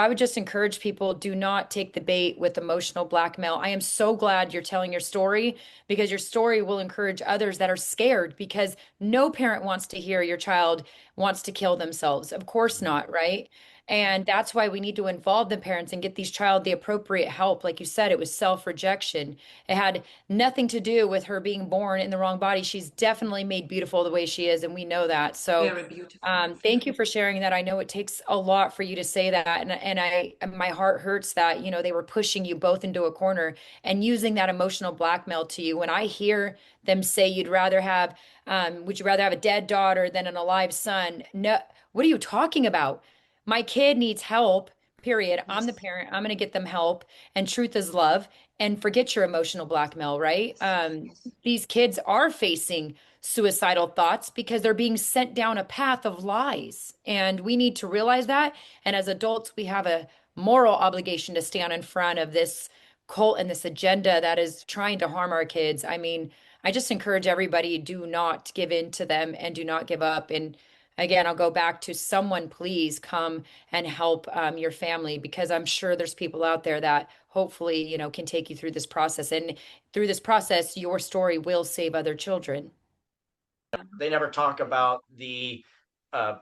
I would just encourage people, do not take the bait with emotional blackmail. I am so glad you're telling your story because your story will encourage others that are scared because no parent wants to hear your child wants to kill themselves. Of course not, right? And that's why we need to involve the parents and get these child the appropriate help. Like you said, it was self-rejection. It had nothing to do with her being born in the wrong body. She's definitely made beautiful the way she is, and we know that. So Very beautiful. thank you for sharing that. I know it takes a lot for you to say that, and my heart hurts that, they were pushing you both into a corner and using that emotional blackmail to you. When I hear them say would you rather have a dead daughter than an alive son? No, what are you talking about? My kid needs help, period. I'm the Yes. parent. I'm going to get them help. And truth is love. And forget your emotional blackmail, right? Yes. Yes. These kids are facing suicidal thoughts because they're being sent down a path of lies. And we need to realize that. And as adults, we have a moral obligation to stand in front of this cult and this agenda that is trying to harm our kids. I mean, I just encourage everybody, do not give in to them and do not give up. And again, I'll go back to someone, please come and help your family because I'm sure there's people out there that hopefully, can take you through this process. And through this process, your story will save other children. They never talk about the uh,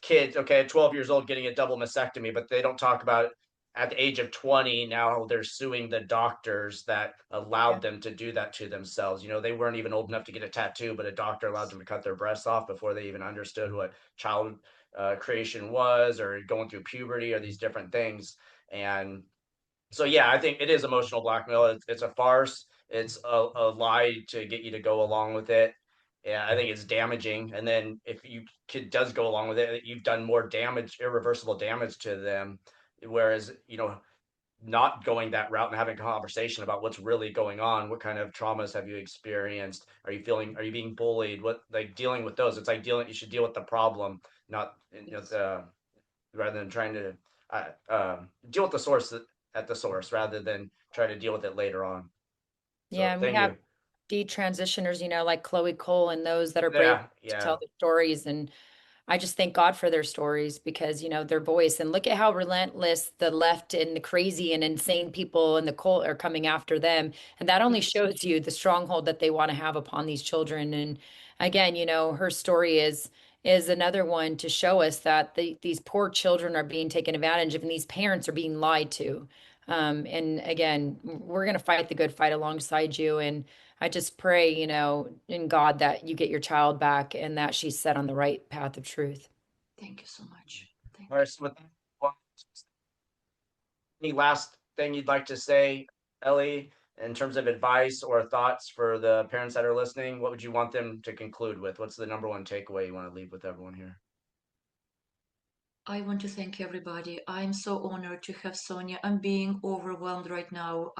kids, okay, at 12 years old getting a double mastectomy, but they don't talk about at the age of 20 now they're suing the doctors that Yeah. allowed them to do that to themselves. They weren't even old enough to get a tattoo, but a doctor allowed them to cut their breasts off before they even understood what child creation was or going through puberty or these different things. And so, yeah, I think it is emotional blackmail. It's a farce. It's a lie to get you to go along with it. Yeah, I think it's damaging. And then if you kid does go along with it, you've done more damage, irreversible damage to them. Whereas, not going that route and having a conversation about what's really going on, what kind of traumas have you experienced? Are you being bullied? What, like, dealing with those? It's like you should deal with the problem, not Yes. rather than trying to deal with the source at the source rather than try to deal with it later on. Yeah, So and we thank have you. detransitioners, like Chloe Cole and those that are brave Yeah, to yeah. tell their stories. And I just thank God for their stories because, their voice. And look at how relentless the left and the crazy and insane people and the cult are coming after them. And that only Yes. shows you the stronghold that they want to have upon these children. And again, her story is another one to show us that these poor children are being taken advantage of and these parents are being lied to. And again, we're going to fight the good fight alongside you. And I just pray, in God that you get your child back and that she's set on the right path of truth. Thank you so much. Thank All right. So any last thing you'd like to say, Ellie, in terms of advice or thoughts for the parents that are listening? What would you want them to conclude with? What's the number one takeaway you want to leave with everyone here? I want to thank everybody. I'm so honored to have Sonia. I'm being overwhelmed right now.